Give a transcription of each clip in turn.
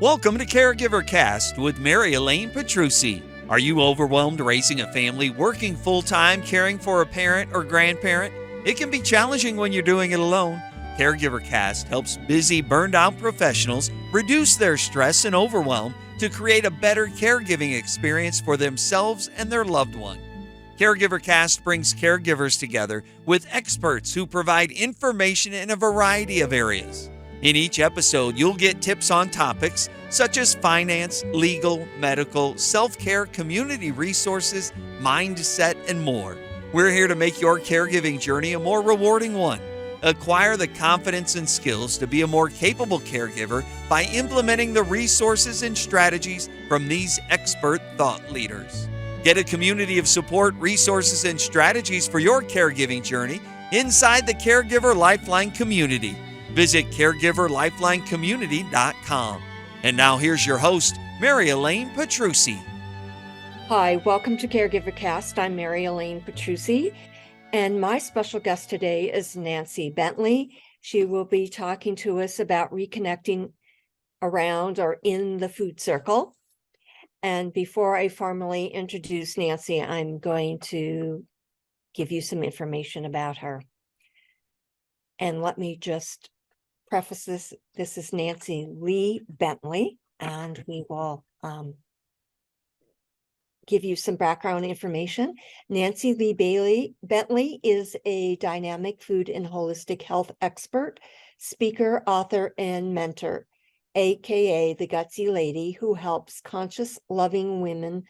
Welcome to Caregiver Cast with Mary Elaine. Are you overwhelmed raising a family, working full-time, caring for a parent or grandparent? It can be challenging when you're doing it alone. Caregiver Cast helps busy, burned-out professionals reduce their stress and overwhelm to create a better caregiving experience for themselves and their loved one. Caregiver Cast brings caregivers together with experts who provide information in a variety of areas. In each episode, you'll get tips on topics such as finance, legal, medical, self-care, community resources, mindset, and more. We're here to make your caregiving journey a more rewarding one. Acquire the confidence and skills to be a more capable caregiver by implementing the resources and strategies from these expert thought leaders. Get a community of support, resources, and strategies for your caregiving journey inside the Caregiver Lifeline community. Visit caregiverlifelinecommunity.com. And now here's your host, Mary Elaine. Hi, welcome to Caregiver Cast. I'm Mary Elaine, and my special guest today is Nancy Bentley. She will be talking to us about reconnecting around or in the food circle. And before I formally introduce Nancy, I'm going to give you some information about her. And let me just preface this. This is Nancy Lee Bentley, and we will give you some background information. Nancy Lee Bentley is a dynamic food and holistic health expert, speaker, author, and mentor, aka the gutsy lady who helps conscious, loving women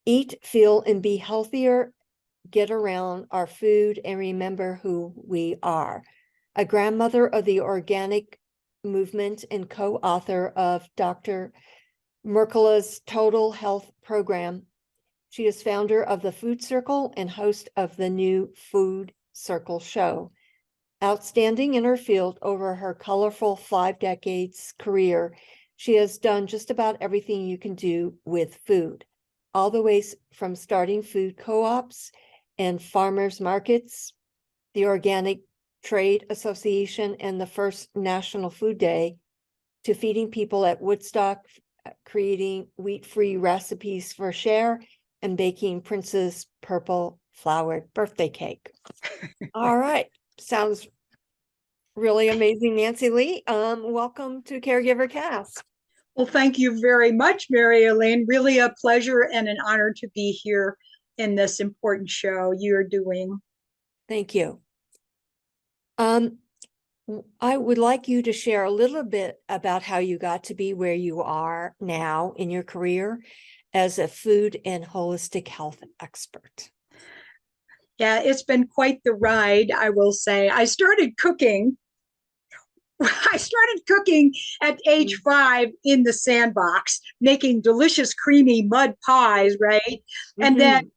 eat, feel, and be healthier, get around our food, and remember who we are. A grandmother of the organic movement and co-author of Dr. Mercola's Total Health Program. She is founder of the Food Circle and host of the new Food Circle show. Outstanding in her field over her colorful 5 decades career, she has done just about everything you can do with food, all the way from starting food co-ops and farmers markets, the Organic Trade Association, and the first National Food Day, to feeding people at Woodstock, creating wheat-free recipes for share, and baking Prince's purple flowered birthday cake. All right. Sounds really amazing, Nancy Lee. Welcome to Caregiver Cast. Well, thank you very much, Mary Elaine. Really a pleasure and an honor to be here in this important show you're doing. Thank you. I would like you to share a little bit about how you got to be where you are now in your career as a food and holistic health expert. Yeah, it's been quite the ride, I will say. I started cooking at age 5 in the sandbox, making delicious, creamy mud pies, right? And then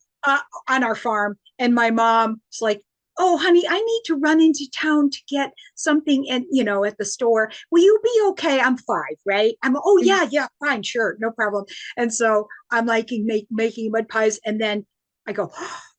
on our farm, and my mom's like, "Oh, honey, I need to run into town to get something at the store. Will you be okay?" I'm 5, right? Oh, yeah, fine, sure, no problem. And so I'm like making mud pies. And then I go,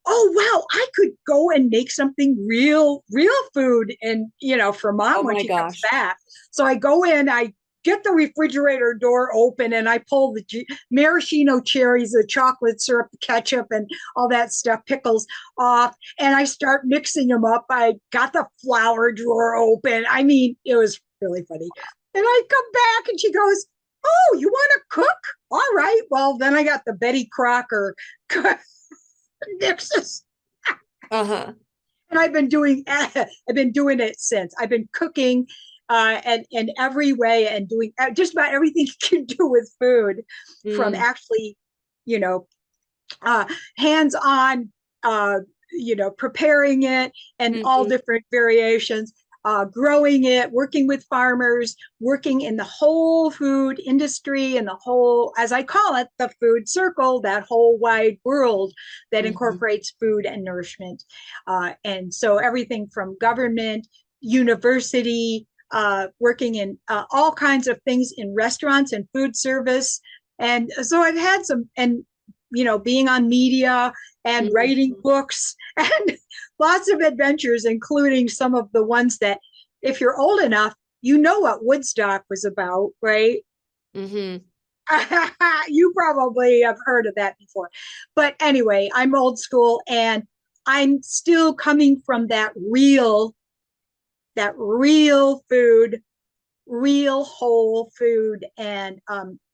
"Oh, wow, I could go and make something real food and, for mom when she comes back." So I go in, I get the refrigerator door open, and I pull the maraschino cherries, the chocolate syrup, the ketchup, and all that stuff, pickles off, and I start mixing them up. I got the flour drawer open. I mean, it was really funny. And I come back, and she goes, "Oh, you want to cook? All right." Well, then I got the Betty Crocker mixes. And I've been doing it since. I've been cooking and in every way, and doing just about everything you can do with food, from actually, hands-on, preparing it and all different variations, growing it, working with farmers, working in the whole food industry and the whole, as I call it, the food circle, that whole wide world that incorporates food and nourishment. And so everything from government, university, working in all kinds of things in restaurants and food service. And so I've had some, and being on media and writing books and lots of adventures, including some of the ones that, if you're old enough, what Woodstock was about, right? Mm-hmm. You probably have heard of that before. But anyway, I'm old school and I'm still coming from that real food, real whole food, and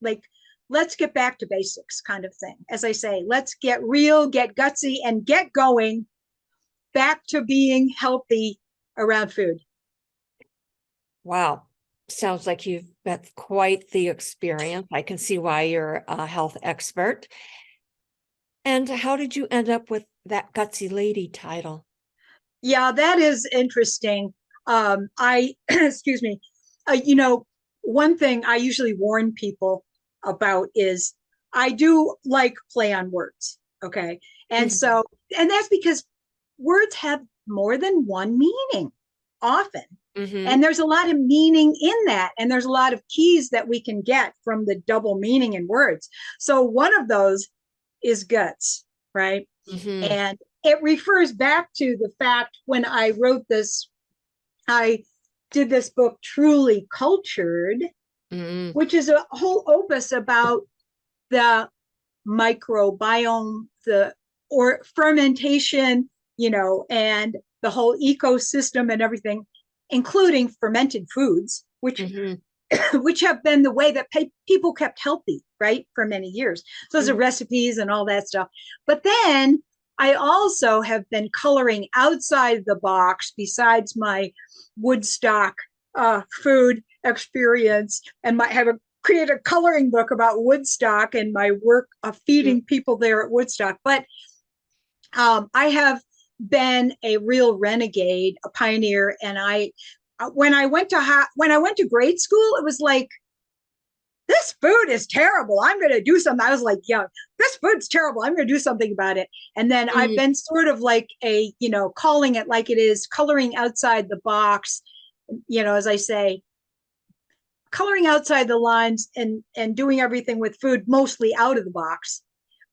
like, let's get back to basics kind of thing. As I say, let's get real, get gutsy, and get going back to being healthy around food. Wow. Sounds like you've got quite the experience. I can see why you're a health expert. And how did you end up with that gutsy lady title? Yeah, that is interesting. I, excuse me, one thing I usually warn people about is I do like play on words. Okay. And Mhm. so, and that's because words have more than one meaning often. Mhm. And there's a lot of meaning in that. And there's a lot of keys that we can get from the double meaning in words. So one of those is guts, right? Mhm. And it refers back to the fact when I wrote this, I did this book, Truly Cultured, Mhm. which is a whole opus about the microbiome, the or fermentation, and the whole ecosystem and everything, including fermented foods, which Mhm. which have been the way that people kept healthy, right, for many years. So those are Mhm. recipes and all that stuff. But then I also have been coloring outside the box besides my Woodstock food experience, and have create a coloring book about Woodstock and my work of feeding people there at Woodstock. But I have been a real renegade, a pioneer, and when I went to grade school, it was like, this food is terrible. I'm going to do something. I was like, yeah, this food's terrible. I'm going to do something about it. And then I've Mhm. been sort of like calling it like it is, coloring outside the box, as I say, coloring outside the lines and doing everything with food mostly out of the box.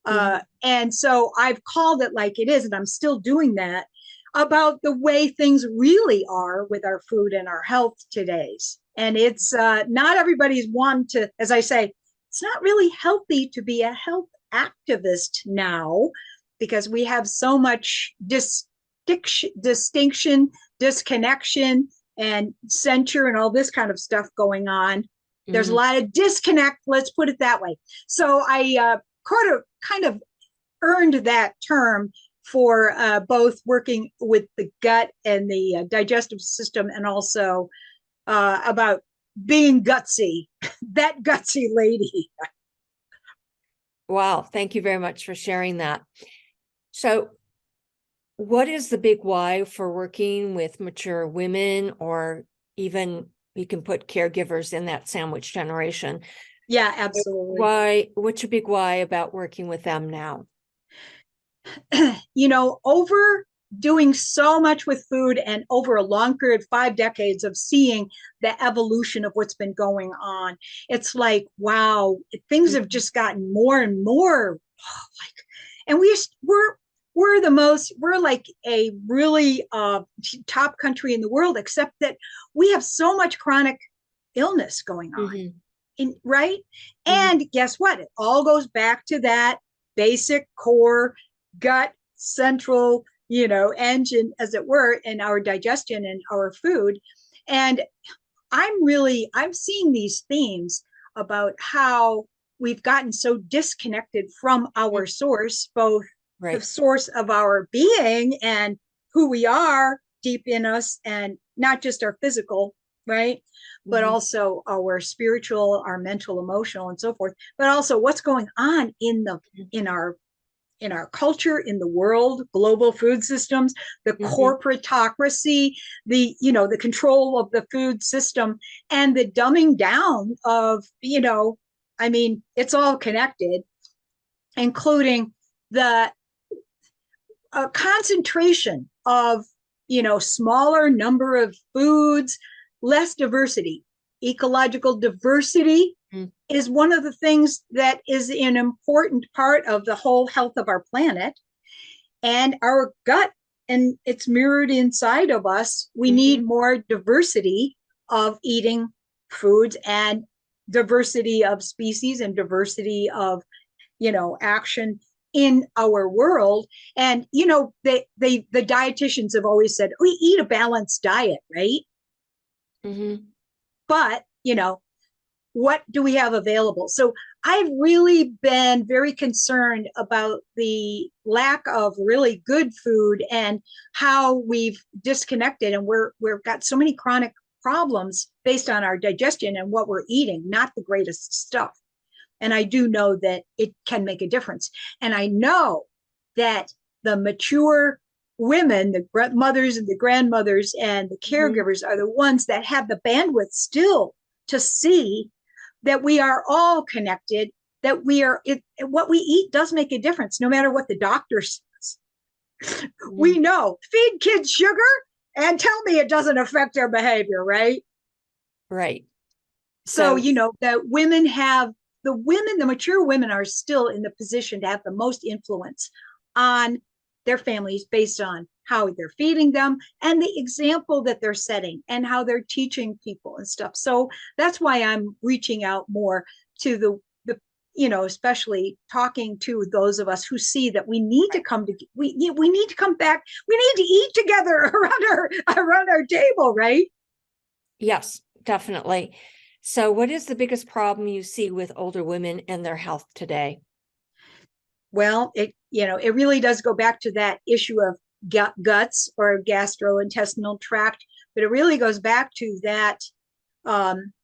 Mhm. And so I've called it like it is, and I'm still doing that, about the way things really are with our food and our health today's. And it's not everybody's one to, as I say, it's not really healthy to be a health activist now, because we have so much distinction, disconnection, and censure and all this kind of stuff going on. There's a Mhm. lot of disconnect, let's put it that way. So I kind of earned that term for both working with the gut and the digestive system, and also about being gutsy, that gutsy lady. Wow. Thank you very much for sharing that. So, what is the big why for working with mature women, or even you can put caregivers in that sandwich generation? Yeah, absolutely. What's your big why about working with them now? Over doing so much with food and over a long period, 5 decades of seeing the evolution of what's been going on, it's like, wow, things have Mhm. just gotten more and more like, and we're like a really top country in the world, except that we have so much chronic illness going on, Mhm. right? Mhm. And guess what? It all goes back to that basic core gut central, engine, as it were, in our digestion and our food. And I'm seeing these themes about how we've gotten so disconnected from Mhm. our source, both the Right. source of our being and who we are deep in us, and not just our physical, right? But Mhm. also our spiritual, our mental, emotional, and so forth. But also what's going on in our culture, in the world, global food systems, the Mhm. corporatocracy, the control of the food system, and the dumbing down of, I mean, it's all connected, including the concentration of, smaller number of foods, less diversity. Ecological diversity Mhm. is one of the things that is an important part of the whole health of our planet and our gut, and it's mirrored inside of us. We Mhm. need more diversity of eating foods and diversity of species and diversity of, action in our world. And, the dietitians have always said, we eat a balanced diet, right? Mm-hmm. But, what do we have available? So I've really been very concerned about the lack of really good food and how we've disconnected, and we've got so many chronic problems based on our digestion and what we're eating, not the greatest stuff. And I do know that it can make a difference. And I know that the mature women, the mothers and the grandmothers and the caregivers are the ones that have the bandwidth still to see that we are all connected, that what we eat does make a difference, no matter what the doctor says. We know, feed kids sugar and tell me it doesn't affect their behavior, right? Right. So, that the mature women are still in the position to have the most influence on their families based on how they're feeding them and the example that they're setting and how they're teaching people and stuff. So that's why I'm reaching out more to the especially talking to those of us who see that we need to come to, we need to come back. We need to eat together around our table, right? Yes, definitely. So what is the biggest problem you see with older women and their health today? Well, it really does go back to that issue of guts or gastrointestinal tract, but it really goes back to that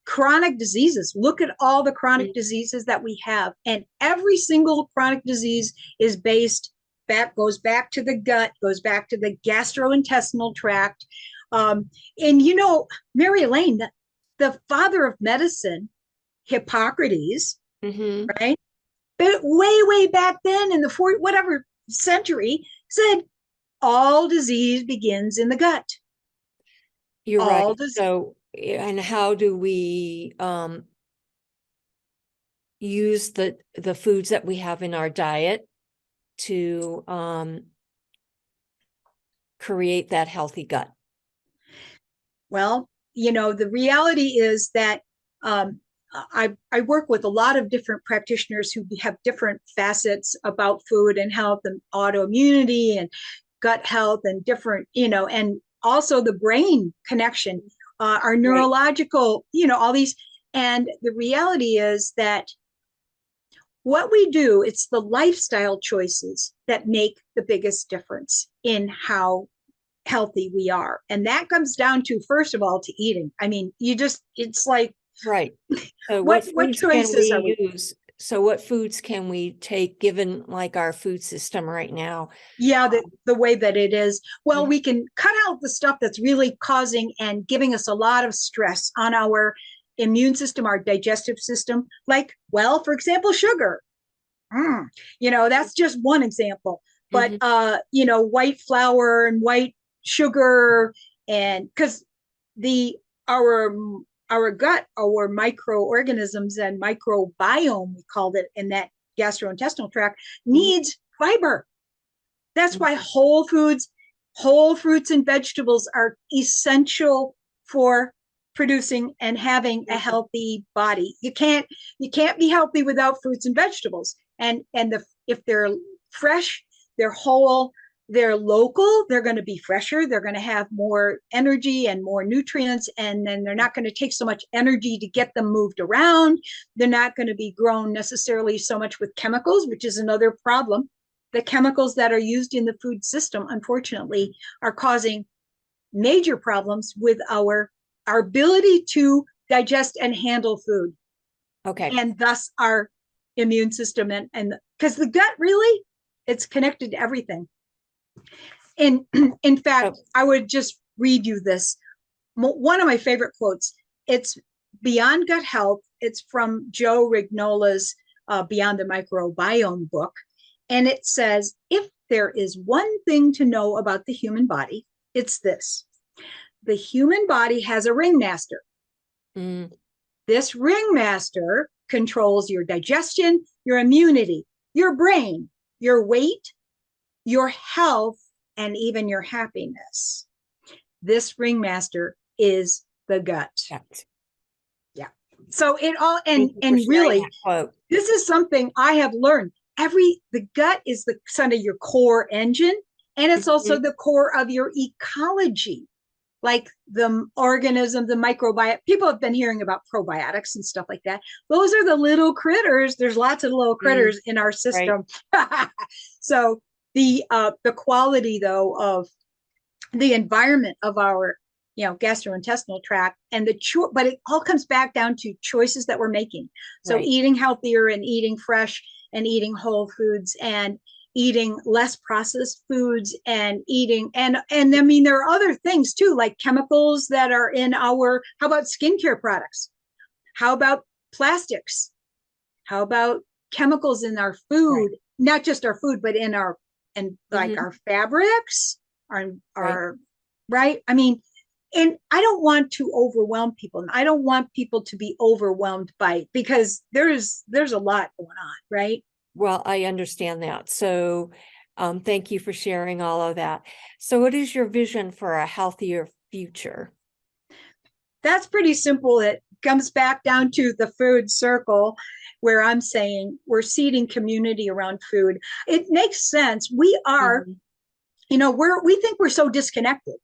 chronic diseases. Look at all the chronic diseases that we have, and every single chronic disease goes back to the gut, goes back to the gastrointestinal tract. And Mary Elaine, the father of medicine, Hippocrates, right? But way back then in the whatever century, said all disease begins in the gut. You're right. So, and how do we use the foods that we have in our diet to create that healthy gut? Well, the reality is that I work with a lot of different practitioners who have different facets about food and health and autoimmunity and gut health and different, and also the brain connection, our neurological, all these. And the reality is that what we do, it's the lifestyle choices that make the biggest difference in how healthy we are. And that comes down to, first of all, to eating. I mean, it's like, right. So what choices are we use? So what foods can we take given like our food system right now? Yeah, the way that it is. Well, we can cut out the stuff that's really causing and giving us a lot of stress on our immune system, our digestive system. Like, well, for example, sugar. That's just one example. But white flour and white sugar, and because our gut, our microorganisms and microbiome, we called it, in that gastrointestinal tract, needs fiber. That's why whole fruits and vegetables are essential for producing and having a healthy body. You can't be healthy without fruits and vegetables. And if they're fresh, they're whole, they're local, they're going to be fresher, they're going to have more energy and more nutrients, and then they're not going to take so much energy to get them moved around. They're not going to be grown necessarily so much with chemicals, which is another problem. The chemicals that are used in the food system, unfortunately, are causing major problems with our ability to digest and handle food. Okay. And thus our immune system, and because the gut, really, it's connected to everything. In fact, I would just read you this. One of my favorite quotes. It's Beyond Gut Health. It's from Joe Rignola's Beyond the Microbiome book. And it says, if there is one thing to know about the human body, it's this. The human body has a ringmaster. This ringmaster controls your digestion, your immunity, your brain, your weight, your health, and even your happiness. This ringmaster is the gut. Yes. Yeah. So it all, Thank you for and sharing really, that quote. this is something I have learned. The gut is the kind of your core engine, and it's also the core of your ecology. Like the organism, the microbiome. People have been hearing about probiotics and stuff like that. Those are the little critters. There's lots of little critters in our system. Right. So the quality though of the environment of our gastrointestinal tract and but it all comes back down to choices that we're making. So eating healthier and eating fresh and eating whole foods and eating less processed foods and eating and I mean there are other things too, like chemicals that are in how about skincare products, how about plastics, how about chemicals in our food, not just our food but in our like our fabrics, our right. I mean, and I don't want to overwhelm people. I don't want people to be overwhelmed because there's a lot going on, right? Well, I understand that. So thank you for sharing all of that. So what is your vision for a healthier future? That's pretty simple. It comes back down to the food circle, where I'm saying we're seeding community around food. It makes sense. We are, we think we're so disconnected.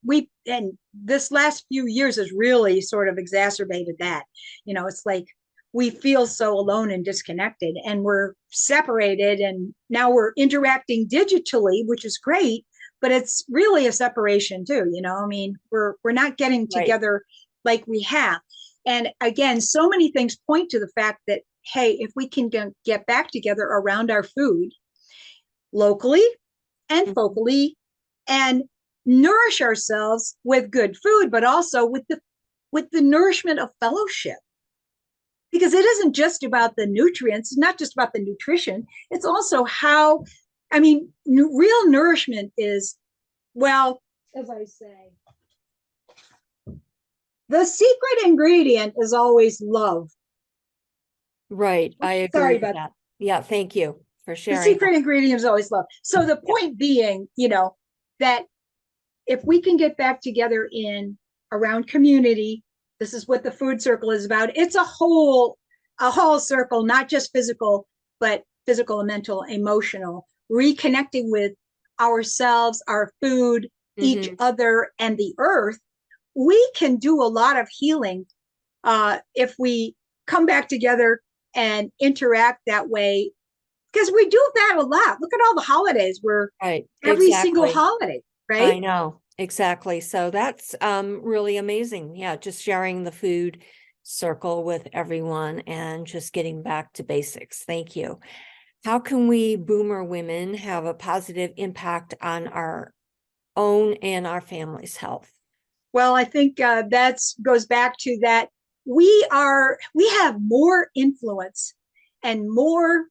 And this last few years has really sort of exacerbated that. It's like, we feel so alone and disconnected, and we're separated, and now we're interacting digitally, which is great, but it's really a separation too. I mean, we're not getting together like we have. And again, so many things point to the fact that, hey, if we can get back together around our food locally and focally and nourish ourselves with good food, but also with the nourishment of fellowship. Because it isn't just about the nutrients, not just about the nutrition. It's also real nourishment is, well, as I say, the secret ingredient is always love. Right. I agree with that. Yeah. Thank you for sharing. The secret ingredient is always love. So the point being, that if we can get back together around community, this is what the food circle is about. It's a whole circle, not just physical, but physical and mental, emotional, reconnecting with ourselves, our food, each other, and the earth. We can do a lot of healing if we come back together and interact that way, because we do that a lot. Look at all the holidays. We're every single holiday, right? I know. Exactly. So that's really amazing. Yeah, just sharing the food circle with everyone and just getting back to basics. Thank you. How can we boomer women have a positive impact on our own and our family's health? Well, I think that goes back to that we have more influence and more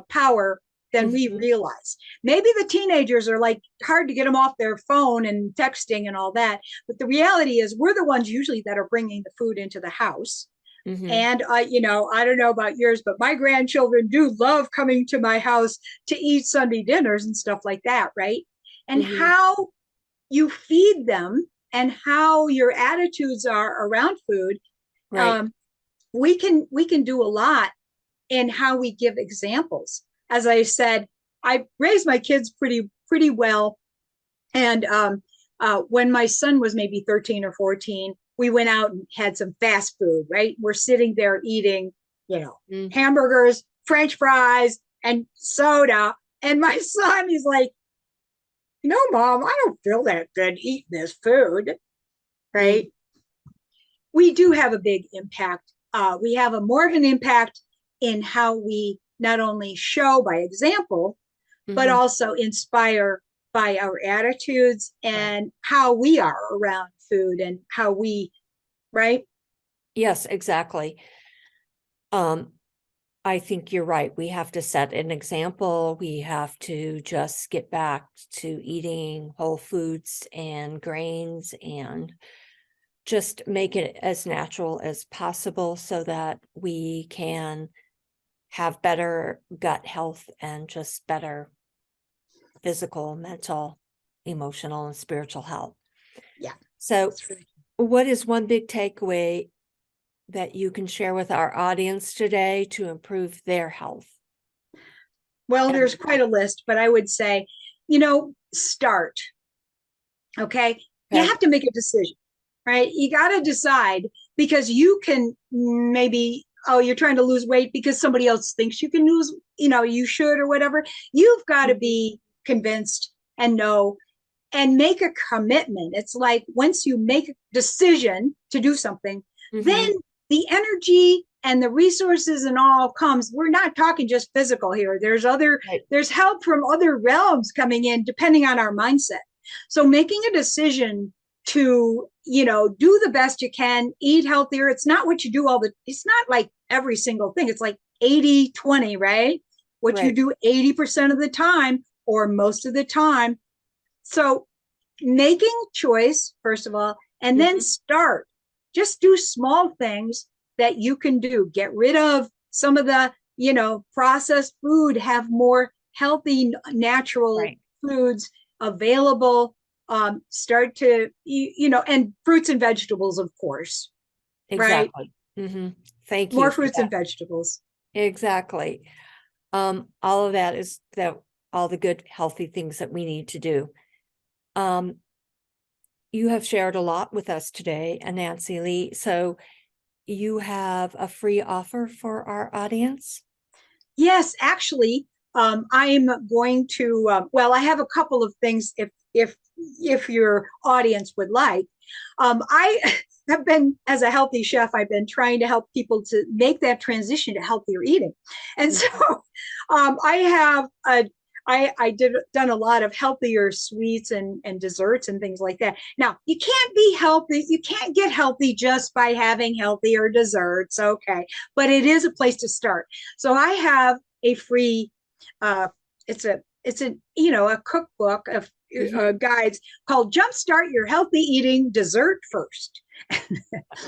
power than we realize. Maybe the teenagers are like hard to get them off their phone and texting and all that. But the reality is we're the ones usually that are bringing the food into the house. And, I don't know about yours, but my grandchildren do love coming to my house to eat Sunday dinners and stuff like that. Right. And how you feed them and how your attitudes are around food. We can do a lot in how we give examples. As I said, I raised my kids pretty well. And when my son was maybe 13 or 14, we went out and had some fast food, right? We're sitting there eating, hamburgers, French fries, and soda. And my son, he's like, Mom, I don't feel that good eating this food, right? We do have a big impact. We have more of an impact in how we not only show by example, but also inspire by our attitudes and how we are around food and how we, right? Yes, exactly. I think you're right. We have to set an example. We have to just get back to eating whole foods and grains and just make it as natural as possible so that we can have better gut health and just better physical, mental, emotional, and spiritual health. Yeah. So what is one big takeaway that you can share with our audience today to improve their health? Well, there's quite a list, but I would say, start. Okay. You have to make a decision, right? You got to decide, because you can maybe, you're trying to lose weight because somebody else thinks you can lose, you should or whatever. You've got to be convinced and know and make a commitment. It's like once you make a decision to do something, then the energy and the resources and all comes. We're not talking just physical here. There's help from other realms coming in depending on our mindset. So making a decision to, do the best you can, eat healthier. It's not what you do it's not like every single thing. It's like 80-20, right? What you do 80% of the time or most of the time. So making choice, first of all, and then start. Just do small things that you can do. Get rid of some of the, processed food, have more healthy, natural foods available. Start to, and fruits and vegetables, of course. Exactly. Right? Thank you. More fruits and vegetables. Exactly. All of that is all the good, healthy things that we need to do. You have shared a lot with us today, Nancy Lee. So you have a free offer for our audience? Yes, actually, I'm going to, I have a couple of things if your audience would like. I have been, as a healthy chef, I've been trying to help people to make that transition to healthier eating. And so I done a lot of healthier sweets and desserts and things like that. Now, you can't be healthy. You can't get healthy just by having healthier desserts. Okay. But it is a place to start. So I have a free, it's a cookbook of guides called Jumpstart Your Healthy Eating Dessert First.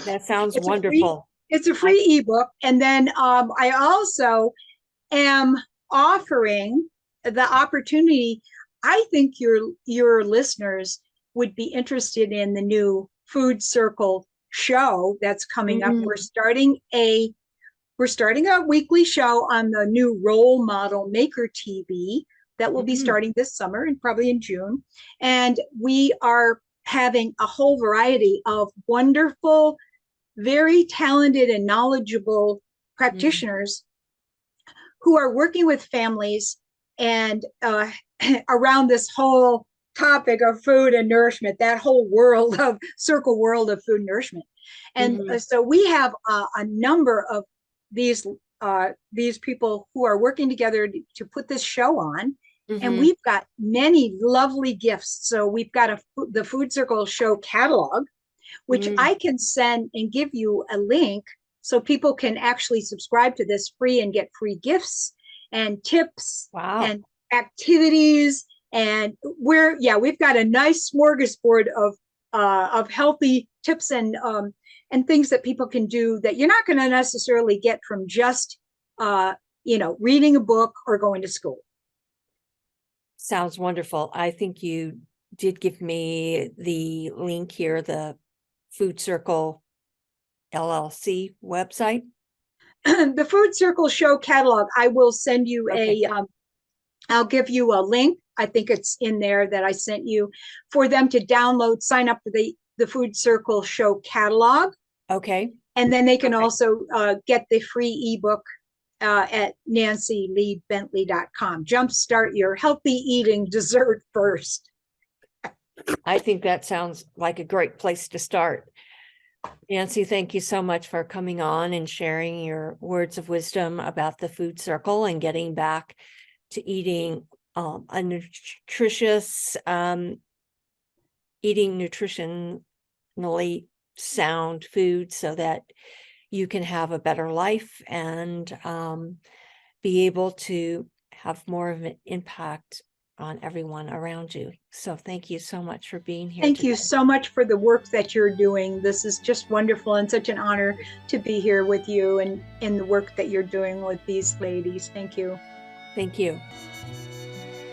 That sounds wonderful. It's a free ebook. And then I also am offering the opportunity. I think your listeners would be interested in the new Food Circle show that's coming up. We're starting a weekly show on the new Role Model Maker TV that will be starting this summer and probably in June. And we are having a whole variety of wonderful, very talented and knowledgeable practitioners who are working with families and around this whole topic of food and nourishment, that whole circle world of food and nourishment. And so we have a number of these people who are working together to put this show on. And we've got many lovely gifts. So we've got the Food Circle show catalog, which I can send and give you a link so people can actually subscribe to this free and get free gifts and tips and activities. And we've got a nice smorgasbord of healthy tips and things that people can do that you're not going to necessarily get from just reading a book or going to school. Sounds wonderful. I think you did give me the link here, the Food Circle LLC website. The Food Circle show catalog, I will send you I'll give you a link. I think it's in there that I sent you for them to download, sign up for the Food Circle show catalog. Okay. And then they can also get the free ebook at nancyleebentley.com. Jumpstart your healthy eating dessert first. I think that sounds like a great place to start. Nancy, thank you so much for coming on and sharing your words of wisdom about the Food Circle and getting back to eating a nutritious, eating nutritionally sound food so that you can have a better life and be able to have more of an impact on everyone around you. So thank you so much for being here. Thank you so much for the work that you're doing. This is just wonderful and such an honor to be here with you and in the work that you're doing with these ladies. Thank you. Thank you.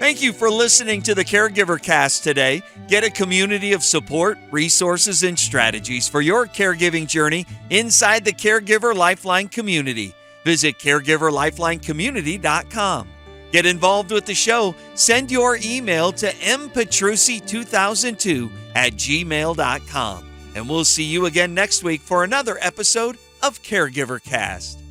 Thank you for listening to the Caregiver Cast today. Get a community of support, resources, and strategies for your caregiving journey inside the Caregiver Lifeline community. Visit caregiverlifelinecommunity.com. Get involved with the show. Send your email to mpetrucci2002@gmail.com. And we'll see you again next week for another episode of Caregiver Cast.